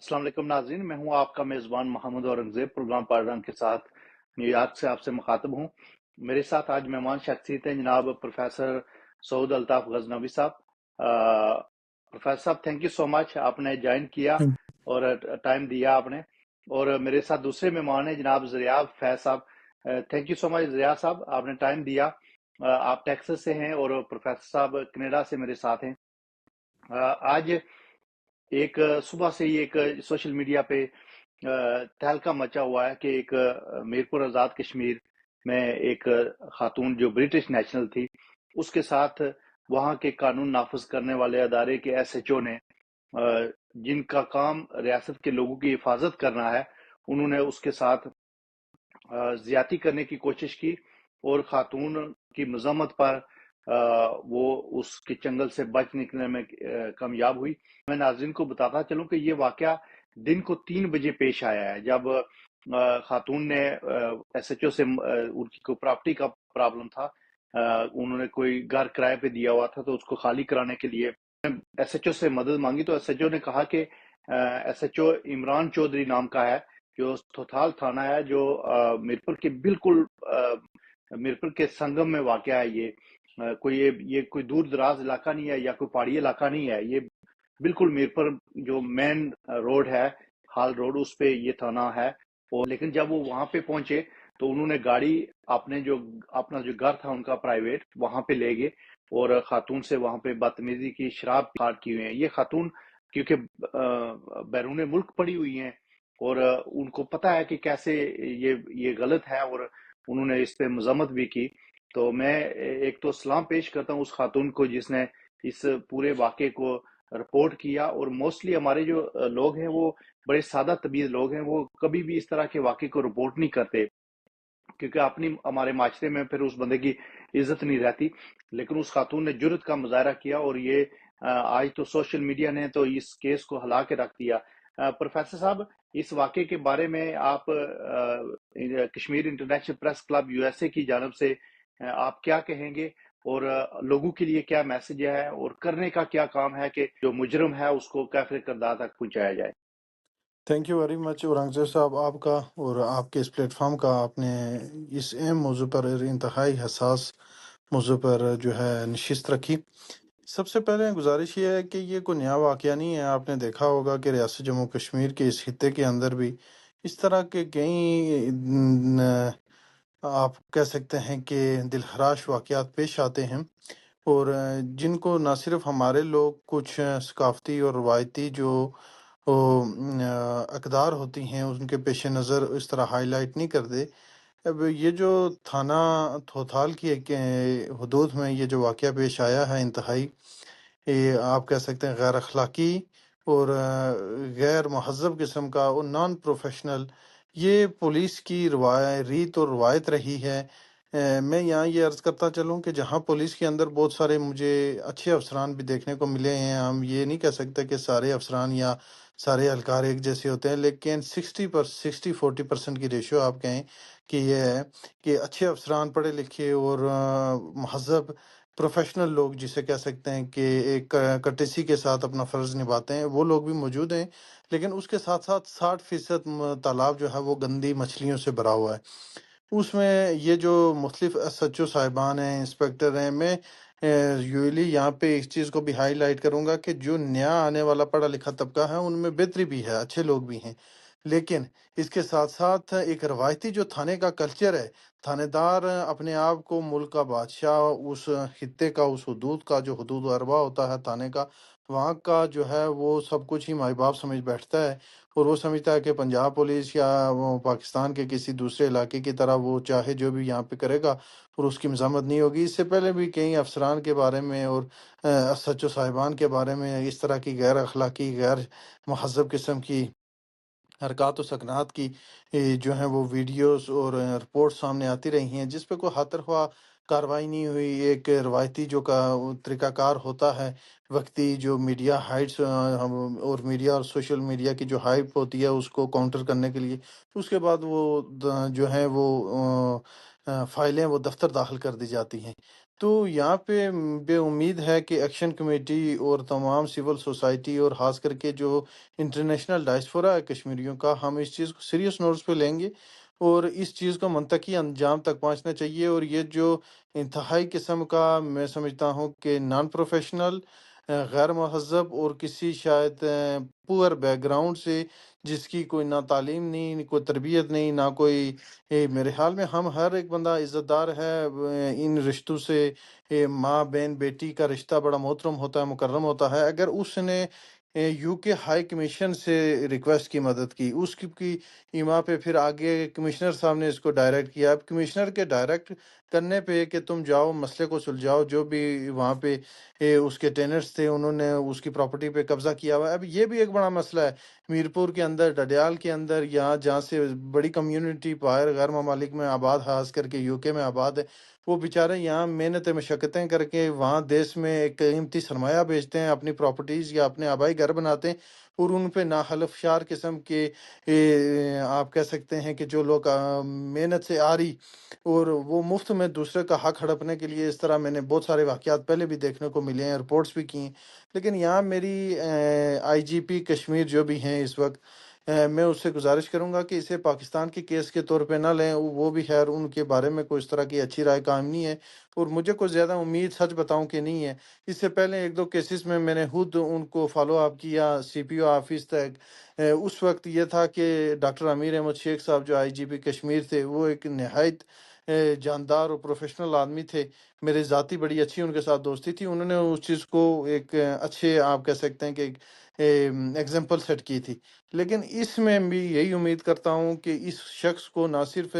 अस्सलाम वालेकुम नाज़रीन, मैं हूं आपका मेज़बान मोहम्मद औरंगज़ेब प्रोग्राम पार्टनर के साथ न्यूयॉर्क से आपसे मुखातब हूं। मेरे साथ आज मेहमान शख्सियत हैं जनाब प्रोफेसर सऊद अल्ताफ गजनवी साहब। प्रोफेसर साहब, थैंक यू सो मच, आपने ज्वाइन किया थैंक और टाइम दिया आपने। और मेरे साथ दूसरे मेहमान हैं जनाब ज़ियाद फैज़ साहब। Thank you so much Ziyad साहब, आपने टाइम दिया। आप टेक्सास से हैं और प्रोफेसर साहब कनाडा से मेरे साथ हैं। आज एक सुबह से ही एक सोशल मीडिया पे तहलका मचा हुआ है कि एक मीरपुर आज़ाद कश्मीर में एक खातून जो ब्रिटिश नेशनल थी, उसके साथ वहाँ के कानून नाफिज करने वाले अदारे के एसएचओ ने, जिनका काम रियासत के लोगों की हिफाजत करना है, उन्होंने उसके साथ ज्यादती करने की कोशिश की और खातून की मजम्मत पर वो उसके चंगल से बच निकलने में कामयाब हुई। मैं नाज़रीन को बताता चलूं कि ये वाकया दिन को 3 बजे पेश आया है, जब खातून ने एसएचओ से उनकी कोई प्रॉपर्टी का प्रॉब्लम था। उन्होंने कोई घर किराए पे दिया हुआ था, तो उसको खाली कराने के लिए एसएचओ से मदद मांगी। तो एसएचओ ने कहा कि एसएचओ इमरान चौधरी नाम का है, जो थोथाल थाना है, जो मीरपुर के बिल्कुल मीरपुर के संगम में वाक़या है। ये कोई ये कोई दूर दराज इलाका नहीं है या कोई पहाड़ी इलाका नहीं है। ये बिल्कुल मीरपुर जो मेन रोड है, हाल रोड, उस पे ये थाना है। और लेकिन जब वो वहां पे पहुंचे तो उन्होंने गाड़ी अपना जो घर था उनका प्राइवेट, वहां पे ले गए और खातून से वहां पे बदतमीजी की, शराब स्टार्ट की हुई है। ये खातून क्योंकि बैरून मुल्क पड़ी हुई हैं और उनको पता है कि कैसे ये गलत है, और उन्होंने इस पे मजम्मत भी की। तो मैं एक तो सलाम पेश करता हूँ उस खातून को जिसने इस पूरे वाक़े को रिपोर्ट किया। और मोस्टली हमारे जो लोग हैं वो बड़े सादा तबीयत लोग हैं, वो कभी भी इस तरह के वाक़े को रिपोर्ट नहीं करते, क्योंकि अपनी हमारे माशरे में फिर उस बंदे की इज्जत नहीं रहती। लेकिन उस खातून ने जुर्रत का मुजाहरा किया और ये आज तो सोशल मीडिया ने तो इस केस को हिला के रख दिया। प्रोफेसर साहब, इस वाक़े के बारे में आप Kashmir international press club USA की जानब से आप क्या कहेंगे, और लोगों के लिए क्या मैसेज है और करने का क्या काम है कि जो मुजरिम है उसको कैफिर किरदार तक पहुंचाया जाए? यू वेरी मच औरंगज़ेब साहब, आपका और आपके इस प्लेटफॉर्म का, आपने इस अहम मौजू पर, इंतहाई हसास मौजू पर जो है नशिस्त रखी। सबसे पहले गुजारिश ये है कि ये कोई नया वाक़या नहीं है। आपने देखा होगा कि रियासत जम्मू कश्मीर के इस खित्ते के अंदर भी इस तरह के कई आप कह सकते हैं कि दिलखराश वाक़यात पेश आते हैं, और जिनको ना सिर्फ हमारे लोग कुछ सकाफ़ती और रवायती जो अक़दार होती हैं उनके पेश नज़र इस तरह हाईलाइट नहीं करते। अब ये जो थाना थोथाल की एक हदूद में ये जो वाक़या पेश आया है, इंतहाई ये आप कह सकते हैं गैर अखलाकी और गैर महज़ब किस्म का और नॉन प्रोफेशनल ये पुलिस की रीत और रवायत रही है। मैं यहाँ ये अर्ज़ करता चलूँ कि जहाँ पुलिस के अंदर बहुत सारे मुझे अच्छे अफसरान भी देखने को मिले हैं, हम ये नहीं कह सकते कि सारे अफसरान या सारे एहलकार एक जैसे होते हैं, लेकिन 60-40% की रेशियो आप कहें कि ये है कि अच्छे अफसरान, पढ़े लिखे और महज़ब प्रोफेशनल लोग जिसे कह सकते हैं कि एक कर्टेसी के साथ अपना फ़र्ज़ निभाते हैं, वो लोग भी मौजूद हैं। लेकिन उसके साथ-साथ 60% तालाब जो है वो गंदी मछलियों से भरा हुआ है। उसमें ये जो मुख्तलिफ़ एसएचओ साहिबान हैं, इंस्पेक्टर हैं, मैं यूजुअली यहाँ पे इस चीज़ को भी हाईलाइट करूँगा कि जो नया आने वाला पढ़ा-लिखा तबका है, उनमें बेहतरी भी है, अच्छे लोग भी हैं। लेकिन इसके साथ-साथ एक रवायती जो थाने का कल्चर है, थानेदार अपने आप को मुल्क का बादशाह, उस खित्ते का, उस हुदूद का, जो हुदूद अरबा होता है थाने का, वहाँ का जो है वो सब कुछ ही माई-बाप समझ बैठता है, और वो समझता है कि पंजाब पुलिस या वो पाकिस्तान के किसी दूसरे इलाके की तरह वो चाहे जो भी यहाँ पे करेगा और उसकी मज़ामत नहीं होगी। इससे पहले भी कई अफ़सरान के बारे में और एसएचओ साहिबान के बारे में इस तरह की गैर अखलाकी, गैर महज़्ज़ब किस्म की हरकत और सकनात की जो हैं वो वीडियोस और रिपोर्ट्स सामने आती रही हैं, जिस पे कोई हाथ-रफ़ा कार्रवाई नहीं हुई। एक रवायती जो का वो तरीक़ाकार होता है, वक़्ती जो मीडिया हाइट्स हम और मीडिया और सोशल मीडिया की जो हाइप होती है उसको काउंटर करने के लिए, उसके बाद वो द जो है वो फ़ाइलें वो दफ़्तर दाख़िल कर दी जाती हैं। تو یہاں پہ بے امید ہے کہ ایکشن کمیٹی اور تمام سول سوسائٹی اور خاص کر کے جو انٹرنیشنل ڈائسپورا ہے کشمیریوں کا، ہم اس چیز کو سیریس نوٹس پہ لیں گے اور اس چیز کو منطقی انجام تک پہنچنا چاہیے۔ اور یہ جو انتہائی قسم کا میں سمجھتا ہوں کہ نان پروفیشنل، غیر مہذب اور کسی شاید پور بیک گراؤنڈ سے، جس کی کوئی نہ تعلیم نہیں، کوئی تربیت نہیں، نہ کوئی میرے خیال میں ہم ہر ایک بندہ عزت دار ہے ان رشتوں سے۔ ماں بہن بیٹی کا رشتہ بڑا محترم ہوتا ہے، مکرم ہوتا ہے۔ اگر اس نے یو کے ہائی کمیشن سے ریکویسٹ کی مدد کی، اس کی ایما پہ پھر آگے کمشنر صاحب نے اس کو ڈائریکٹ کیا، اب کمشنر کے ڈائریکٹ کرنے پہ کہ تم جاؤ مسئلے کو سلجھاؤ، جو بھی وہاں پہ اس کے ٹیننٹس تھے انہوں نے اس کی پراپرٹی پہ قبضہ کیا ہوا ہے۔ اب یہ بھی ایک بڑا مسئلہ ہے میرپور کے اندر، ڈڈیال کے اندر، یہاں جہاں سے بڑی کمیونٹی باہر غیر ممالک میں آباد، خاص کر کے یو کے میں آباد ہے، وہ بیچارے یہاں محنتیں مشقتیں کر کے وہاں دیس میں ایک قیمتی سرمایہ بیچتے ہیں، اپنی پراپرٹیز یا اپنے آبائی گھر بناتے ہیں، اور ان پہ ناحلف شار قسم کے آپ کہہ سکتے ہیں کہ جو لوگ محنت سے آ رہی اور وہ مفت میں دوسرے کا حق ہڑپنے کے لیے، اس طرح میں نے بہت سارے واقعات پہلے بھی دیکھنے کو ملے ہیں، رپورٹس بھی کی ہیں۔ لیکن یہاں میری آئی جی پی کشمیر جو بھی ہیں اس وقت، میں اس سے گزارش کروں گا کہ اسے پاکستان کے کیس کے طور پہ نہ لیں، وہ بھی خیر ان کے بارے میں کوئی اس طرح کی اچھی رائے قائم نہیں ہے، اور مجھے کوئی زیادہ امید سچ بتاؤں کہ نہیں ہے۔ اس سے پہلے ایک دو کیسز میں میں نے خود ان کو فالو اپ کیا سی پی او آفس تک۔ اس وقت یہ تھا کہ ڈاکٹر امیر احمد شیخ صاحب جو آئی جی پی کشمیر تھے، وہ ایک نہایت جاندار اور پروفیشنل آدمی تھے، میرے ذاتی بڑی اچھی ان کے ساتھ دوستی تھی، انہوں نے اس چیز کو ایک اچھے آپ کہہ سکتے ہیں کہ ایگزامپل سیٹ کی تھی۔ لیکن اس میں بھی یہی امید کرتا ہوں کہ اس شخص کو نہ صرف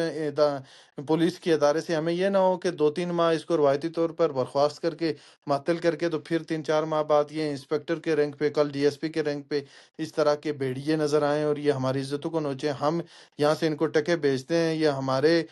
پولیس کے ادارے سے، ہمیں یہ نہ ہو کہ 2-3 ماہ اس کو روایتی طور پر برخواست کر کے معطل کر کے تو پھر 3-4 ماہ بعد یہ انسپیکٹر کے رینک پہ، کل ڈی ایس پی کے رینک پہ اس طرح کے بھیڑیے نظر آئیں اور یہ ہماری عزتوں کو نوچیں۔ ہم یہاں سے ان کو ٹکے بیچتے ہیں، یہ ہمارے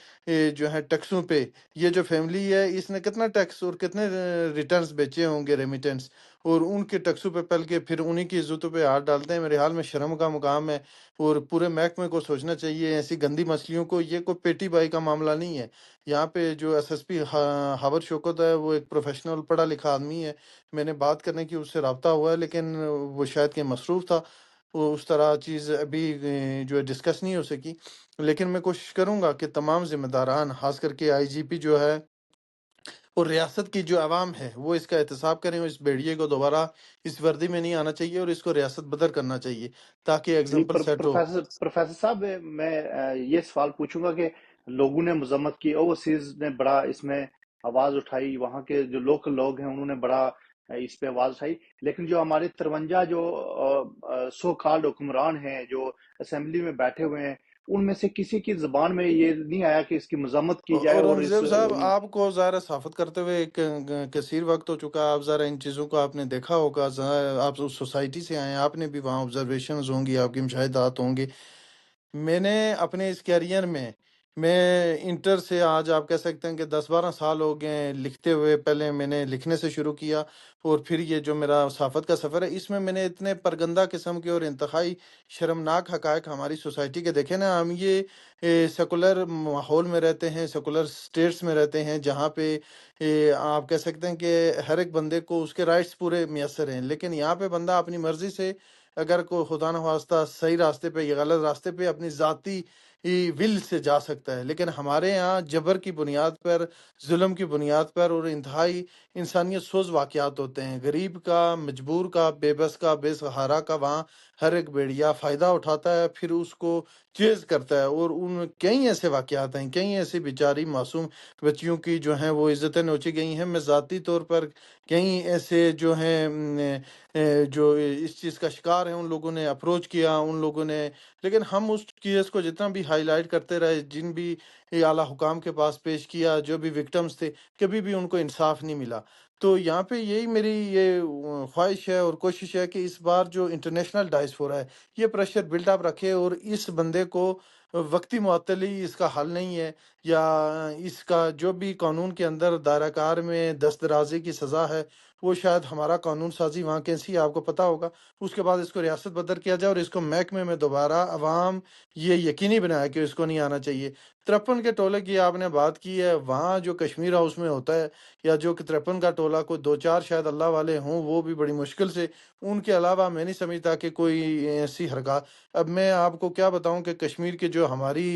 جو ہے ٹیکسوں پہ، یہ جو فیملی ہے اس نے کتنا ٹیکس اور کتنے ریٹرنز بیچے ہوں گے، ریمیٹنس، اور ان کے ٹیکسوں پہ پل کے پھر انہی کی عزتوں پہ ہاتھ ڈالتے ہیں۔ میرے حال میں شرم کا مقام ہے، اور پورے محکمے کو سوچنا چاہیے ایسی گندی مچھلیوں کو، یہ کوئی پیٹی بائی کا معاملہ نہیں ہے۔ یہاں پہ جو ایس ایس پی ہاور شوکت ہے وہ ایک پروفیشنل پڑھا لکھا آدمی ہے، میں نے بات کرنے کی اس سے رابطہ ہوا ہے، لیکن وہ شاید کہ مصروف تھا، وہ اس طرح چیز ابھی جو ہے ڈسکس نہیں ہو سکی۔ لیکن میں کوشش کروں گا کہ تمام ذمہ داران، خاص کر کے آئی جی پی جو ہے اور ریاست کی جو عوام ہے، وہ اس کا احتساب کریں، اور اس بیڑیے کو دوبارہ اس وردی میں نہیں آنا چاہیے اور اس کو ریاست بدر کرنا چاہیے تاکہ جی ایگزامپل سیٹ ہو۔ پروفیسر صاحب، میں یہ سوال پوچھوں گا کہ لوگوں نے مذمت کی، اوورسیز نے بڑا اس میں آواز اٹھائی، وہاں کے جو لوکل لوگ ہیں انہوں نے بڑا اس پہ آواز اٹھائی، لیکن جو ہمارے 53 جو سو کالڈ حکمران ہیں جو اسمبلی میں بیٹھے ہوئے ہیں، ان میں سے کسی کی زبان میں یہ نہیں آیا کہ اس کی مذمت کی جائے، اور اس اورنگزیب صاحب، آپ کو ظاہر صحافت کرتے ہوئے ایک کثیر وقت ہو چکا، آپ ذرا ان چیزوں کو آپ نے دیکھا ہوگا، آپ اس سوسائٹی سے آئے ہیں، آپ نے بھی وہاں آبزرویشنز ہوں گی، آپ کی مشاہدات ہوں گے۔ میں نے اپنے اس کیریئر میں انٹر سے آج آپ کہہ سکتے ہیں کہ 10-12 سال ہو گئے ہیں لکھتے ہوئے۔ پہلے میں نے لکھنے سے شروع کیا، اور پھر یہ جو میرا صحافت کا سفر ہے، اس میں نے اتنے پرگندہ قسم کے اور انتہائی شرمناک حقائق ہماری سوسائٹی کے دیکھے نا۔ ہم یہ سیکولر ماحول میں رہتے ہیں، سیکولر سٹیٹس میں رہتے ہیں، جہاں پہ آپ کہہ سکتے ہیں کہ ہر ایک بندے کو اس کے رائٹس پورے میسر ہیں، لیکن یہاں پہ بندہ اپنی مرضی سے اگر کوئی خدا نخواستہ صحیح راستے پہ یا غلط راستے پہ اپنی ذاتی ول سے جا سکتا ہے، لیکن ہمارے یہاں جبر کی بنیاد پر، ظلم کی بنیاد پر اور انتہائی انسانیت سوز واقعات ہوتے ہیں۔ غریب کا، مجبور کا، بے بس کا، بے سہارا کا وہاں ہر ایک بیڑیا فائدہ اٹھاتا ہے، پھر اس کو چیز کرتا ہے، اور ان کئی ایسے واقعات ہیں، کئی ایسی بیچاری معصوم بچیوں کی جو ہیں وہ عزتیں نوچی گئی ہیں۔ میں ذاتی طور پر کئی ایسے جو ہیں جو اس چیز کا شکار ہیں، ان لوگوں نے اپروچ کیا، ان لوگوں نے، لیکن ہم اس کیس کو جتنا بھی ہائی لائٹ کرتے رہے، جن بھی اعلیٰ حکام کے پاس پیش کیا، جو بھی وکٹمز تھے، کبھی بھی ان کو انصاف نہیں ملا۔ تو یہاں پہ یہی میری یہ خواہش ہے اور کوشش ہے کہ اس بار جو انٹرنیشنل ڈائسپورا ہے یہ پریشر بلڈ اپ رکھے، اور اس بندے کو وقتی معطلی اس کا حل نہیں ہے، یا اس کا جو بھی قانون کے اندر دائرہ کار میں دسترازی کی سزا ہے، وہ شاید ہمارا قانون سازی وہاں کیسی ہے آپ کو پتہ ہوگا، اس کے بعد اس کو ریاست بدر کیا جائے اور اس کو محکمے میں دوبارہ عوام یہ یقینی بنایا کہ اس کو نہیں آنا چاہیے۔ 53 کے टोले की आपने बात की है, वहाँ जो कश्मीर हाउस में होता है, या जो कि 53 का टोला कोई 2-4 शायद अल्लाह वाले हों, वो भी बड़ी मुश्किल से, उनके अलावा मैं नहीं समझता कि कोई ऐसी हरकत। अब मैं आपको क्या बताऊँ कि कश्मीर के जो हमारी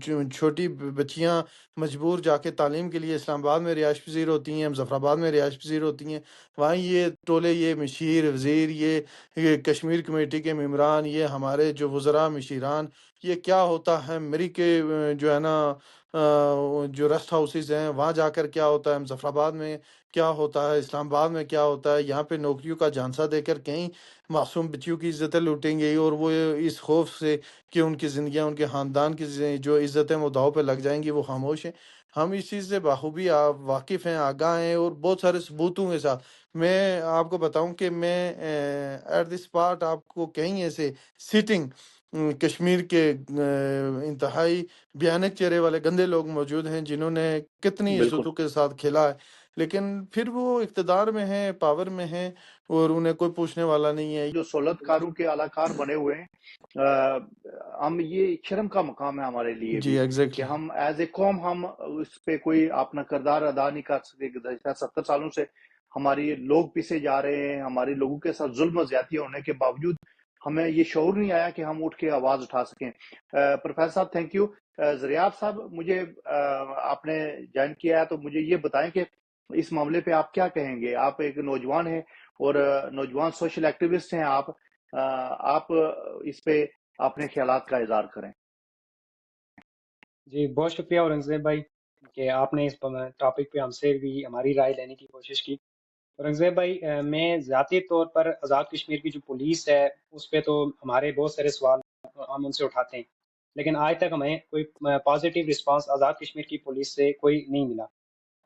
जो छोटी बच्चियाँ मजबूर जाके तालीम के लिए इस्लामाबाद में रिहाइश पज़ीर होती हैं, मुज़फ़्फ़राबाद में रिहाइश पज़ीर होती हैं, वहाँ ये टोले, ये मशीर वज़ीर, ये कश्मीर कमेटी के मेंबरान, ये हमारे जो वज़रा मशीरान, ये क्या होता है मिरी के जो है ना जो रेस्ट हाउसेस हैं वहाँ जाकर क्या होता है, मुजफ्फराबाद में क्या होता है, इस्लामाबाद में क्या होता है, यहाँ पे नौकरियों का झांसा देकर कहीं मासूम बच्चियों की इज्जतें लूटेंगे, और वो इस खौफ से कि उनकी ज़िंदगियाँ, उनके ख़ानदान की जो इज्जतें वो दांव पे लग जाएंगी, वो खामोश हैं। हम इस चीज़ से बाखूबी आप वाकिफ़ हैं, आगाह हैं, और बहुत सारे सबूतों के साथ मैं आपको बताऊं कि मैं एट दिस पार्ट आपको कहीं ऐसे सिटिंग कश्मीर के इंतहाई भयानक चेहरे वाले गंदे लोग मौजूद हैं जिन्होंने कितनी बिल्कुल। इज्जतों के साथ खेला है, लेकिन फिर वो इक़्तिदार में हैं, पावर में हैं, और उन्हें कोई पूछने वाला नहीं है। जो सोलतकारों के अलाकार बने हुए हैं, हम ये शर्म का मकाम है हमारे लिए जी, भी कि एग्ज़ैक्टली। हम एज ए कौम हम उस पे कोई अपना किरदार अदा नहीं कर सकते। गुज़श्ता 70 सालों से हमारी लोग पीछे जा रहे हैं, हमारे लोगों के साथ जुल्म और ज़्यादती होने के बावजूद हमें ये शऊर नहीं आया कि हम उठ के आवाज़ उठा सकें। प्रोफेसर साहब, थैंक यू। ज़रियाब साहब, मुझे आपने जॉइन किया है तो मुझे ये बताएं कि इस मामले पे आप क्या कहेंगे? आप एक नौजवान हैं और नौजवान सोशल एक्टिविस्ट हैं आप इस पे अपने ख्यालात का इज़हार करें। जी, बहुत शुक्रिया औरंगज़ेब भाई कि आपने इस टॉपिक पे हमसे भी हमारी राय लेने की कोशिश की। औरंगज़ेब भाई, मैं ज़ाती तौर पर आज़ाद कश्मीर की जो पुलिस है, उस पे तो हमारे बहुत सारे सवाल हम उनसे उठाते हैं। लेकिन आज तक हमें कोई पॉजिटिव रिस्पांस आज़ाद कश्मीर की पुलिस से कोई नहीं मिला।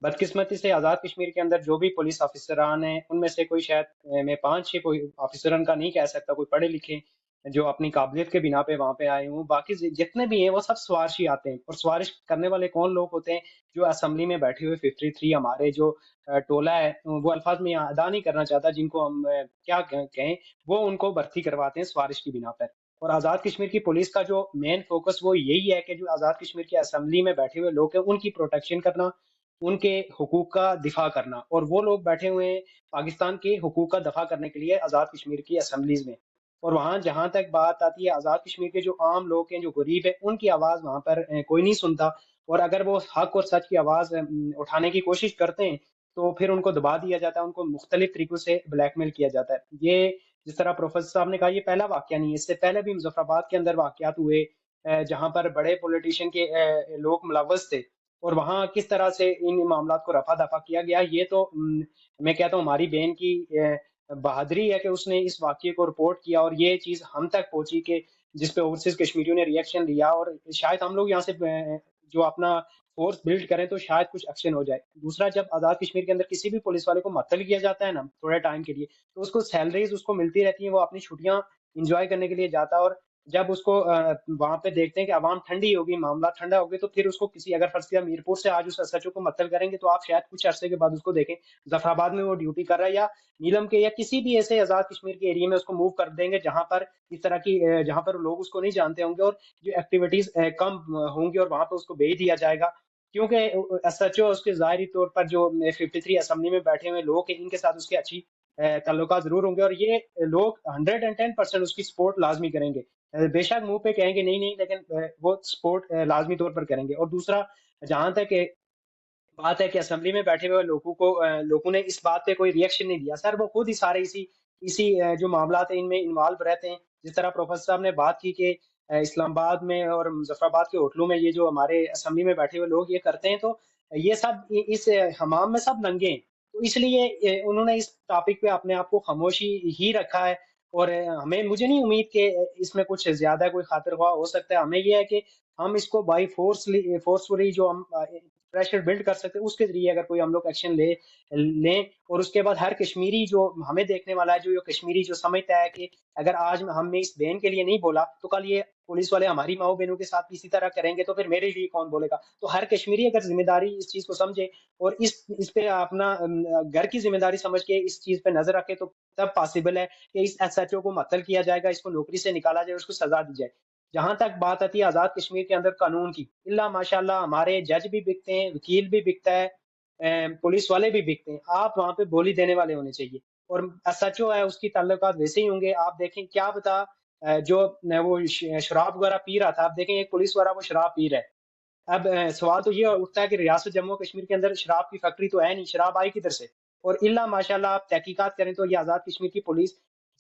बदकिस्मती से आज़ाद कश्मीर के अंदर जो भी पुलिस ऑफिसरान हैं, उनमें से कोई शायद मैं 5-6 कोई ऑफिसरान का नहीं कह सकता, कोई पढ़े लिखे जो अपनी काबिलियत के बिना पे वहाँ पे आए हों। बाकी जितने भी हैं वो सब सवारशी आते हैं, और सवारिश करने वाले कौन लोग होते हैं? जो असेंबली में बैठे हुए 53 हमारे जो टोला है, वो अल्फाज में यहाँ अदा नहीं करना चाहता, जिनको हम क्या कहें, वो उनको भर्ती करवाते हैं सवारिश की बिना पर। और आज़ाद कश्मीर की पुलिस का जो मेन फोकस वो यही है कि जो आज़ाद कश्मीर की असेंबली में बैठे हुए लोग हैं, उनकी प्रोटेक्शन करना, उनके हुकूक का दिफा करना। और वो लोग बैठे हुए हैं पाकिस्तान के हुकूक का दफा करने के लिए आज़ाद कश्मीर की असेंबलीज में। और वहाँ जहाँ तक बात आती है आज़ाद कश्मीर के जो आम लोग हैं, जो गरीब है, उनकी आवाज़ वहाँ पर कोई नहीं सुनता। और अगर वो हक और सच की आवाज़ उठाने की कोशिश करते हैं, तो फिर उनको दबा दिया जाता है, उनको मुख्तलिफ तरीकों से ब्लैकमेल किया जाता है। ये जिस तरह प्रोफेसर साहब ने कहा, ये पहला वाकया नहीं है, इससे पहले भी मुजफ्फराबाद के अंदर वाकयात हुए जहाँ पर बड़े पॉलिटिशियन के लोग मुलव्वस थे, और वहाँ किस तरह से इन मामलात को रफा-दफा किया गया। ये तो मैं कहता हूँ हमारी बहन की बहादुरी है कि उसने इस वाक़ये को रिपोर्ट किया, और ये चीज़ हम तक पहुँची कि जिस पे ओवरसीज़ कश्मीरियों ने रिएक्शन लिया, और शायद हम लोग यहाँ से जो अपना फ़ोर्स बिल्ड करें तो शायद कुछ एक्शन हो जाए। दूसरा, जब आज़ाद कश्मीर के अंदर किसी भी पुलिस वाले को मुअत्तल किया जाता है ना, थोड़े टाइम के लिए, तो उसको सैलरीज़ उसको मिलती रहती हैं, वो अपनी छुट्टियाँ एन्जॉय करने के लिए जाता है। और जब उसको वहाँ पे देखते हैं कि अवाम ठंडी होगी, मामला ठंडा हो गया, तो फिर उसको किसी, अगर फर्ज़ किया मीरपुर से आज उस एसएचओ को मुअत्तल करेंगे, तो आप शायद कुछ अरसे के बाद उसको देखें ज़फ़राबाद में वो ड्यूटी कर रहा है, या नीलम के या किसी भी ऐसे आज़ाद कश्मीर के एरिया में उसको मूव कर देंगे जहाँ पर इस तरह की जहाँ पर लोग उसको नहीं जानते होंगे, और जो एक्टिविटीज़ कम होंगी, और वहाँ पे उसको भेज दिया जाएगा। क्योंकि एसएचओ उसके ज़ाहिरी तौर पर जो 53 असेंबली में बैठे हुए लोग हैं, इनके साथ उसके अच्छी ताल्लुकात ज़रूर होंगे, और ये लोग 110% उसकी सपोर्ट लाज़मी करेंगे। बेशक मुँह पे कहेंगे नहीं, नहीं, लेकिन वो सपोर्ट लाज़मी तौर पर करेंगे। और दूसरा, जहाँ तक बात है कि असेंबली में बैठे हुए लोगों को लोगों ने इस बात पे कोई रिएक्शन नहीं दिया। सर, वो खुद ही सारे इसी इसी जो मामलात हैं, इनमें इन्वॉल्व रहते हैं। जिस तरह प्रोफेसर साहब ने बात की कि इस्लामाबाद में और मुज़फ़्फ़राबाद के होटलों में ये जो हमारे असेंबली में बैठे हुए लोग ये करते हैं, तो ये सब इस हमाम में सब नंगे हैं। तो इसलिए उन्होंने इस टॉपिक पे अपने आप को खामोशी ही रखा है। और हमें मुझे नहीं उम्मीद कि इसमें कुछ ज़्यादा कोई खातिर-ख्वाह हो सकता है। हमें ये है कि हम इसको बाय फ़ोर्सफुली जो हम प्रेशर बिल्ड कर सकते हैं, उसके ज़रिए अगर कोई हम लोग एक्शन लें, और उसके बाद हर कश्मीरी जो हमें देखने वाला है, जो ये कश्मीरी जो समझता है कि अगर आज हमने इस बहन के लिए नहीं बोला, तो कल ये पुलिस वाले हमारी माँ-बहनों के साथ इसी तरह करेंगे, तो फिर मेरे लिए कौन बोलेगा? तो हर कश्मीरी अगर ज़िम्मेदारी इस चीज़ को समझे, और इस पे अपना घर की ज़िम्मेदारी समझ के इस चीज़ पे नज़र रखे, तो तब पॉसिबल है कि इस एसएचओ को मुअत्तल किया जाएगा, इसको नौकरी से निकाला जाए, उसको सज़ा दी जाए। جہاں تک بات آتی ہے آزاد کشمیر کے اندر قانون کی، اللہ ماشاءاللہ ہمارے جج بھی بکتے ہیں، وکیل بھی بکتا ہے، پولیس والے بھی بکتے ہیں، آپ وہاں پہ بولی دینے والے ہونے چاہیے، اور ایس ایچ او ہے اس کی تعلقات ویسے ہی ہوں گے. آپ دیکھیں کیا بتا جو وہ شراب وغیرہ پی رہا تھا، آپ دیکھیں ایک پولیس والا وہ شراب پی رہا ہے. اب سوال تو یہ اٹھتا ہے کہ ریاست جموں و کشمیر کے اندر شراب کی فیکٹری تو ہے نہیں، شراب آئی کدھر سے؟ اور اللہ ماشاءاللہ آپ تحقیقات کریں تو یہ آزاد کشمیر کی پولیس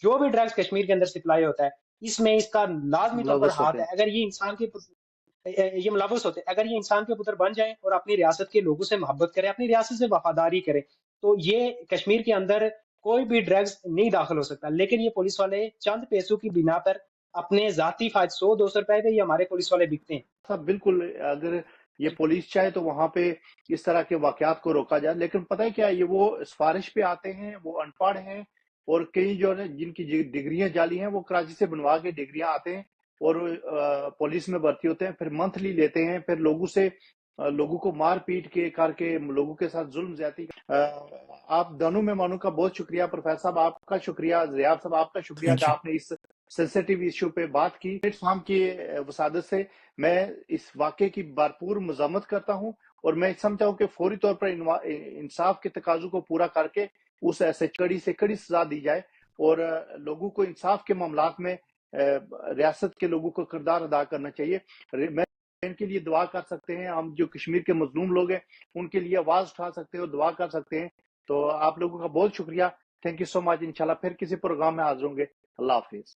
جو بھی ڈرگز کشمیر کے اندر سپلائی ہوتا ہے اس میں اس کا لازمی طور پر ملوث ہوتے ہاتھ ہے. ہیں. اگر یہ انسان کے یہ ملوث ہوتے ہیں، اگر یہ انسان کے پتر بن جائیں اور اپنی ریاست کے لوگوں سے محبت کریں، اپنی ریاست سے وفاداری کریں، تو یہ کشمیر کے اندر کوئی بھی ڈرگز نہیں داخل ہو سکتا. لیکن یہ پولیس والے چند پیسوں کی بنا پر اپنے ذاتی فائدے 100-200 روپے پہ یہ ہمارے پولیس والے بکتے ہیں. صاحب بالکل، اگر یہ جی پولیس چاہے تو وہاں پہ اس طرح کے واقعات کو روکا جائے، لیکن پتہ ہے کیا، یہ وہ سفارش پہ آتے ہیں، وہ ان پڑھ ہیں، اور کئی جو ہے جن کی ڈگریاں جعلی ہیں وہ کراچی سے بنوا کے ڈگریاں آتے ہیں اور پولیس میں بھرتی ہوتے ہیں، پھر منتھلی لیتے ہیں، پھر لوگوں کو مار پیٹ کے کر کے لوگوں کے ساتھ ظلم زیادتی. آپ دونوں مہمانوں کا بہت شکریہ، پروفیسر صاحب آپ کا شکریہ، ضیاء صاحب آپ کا شکریہ تھینک کہ یو. آپ نے اس سینسیٹیو ایشو پہ بات کی. پلیٹ فارم کی وسادت سے میں اس واقعے کی بھرپور مذمت کرتا ہوں، اور میں سمجھتا ہوں کہ فوری طور پر انصاف کے تقاضوں کو پورا کر کے اس ایسے کڑی سے کڑی سزا دی جائے، اور لوگوں کو انصاف کے معاملات میں ریاست کے لوگوں کو کردار ادا کرنا چاہیے. میں ان کے لیے دعا کر سکتے ہیں، ہم جو کشمیر کے مظلوم لوگ ہیں ان کے لیے آواز اٹھا سکتے ہیں اور دعا کر سکتے ہیں. تو آپ لوگوں کا بہت شکریہ، تھینک یو سو مچ. انشاءاللہ پھر کسی پروگرام میں حاضر ہوں گے. اللہ حافظ.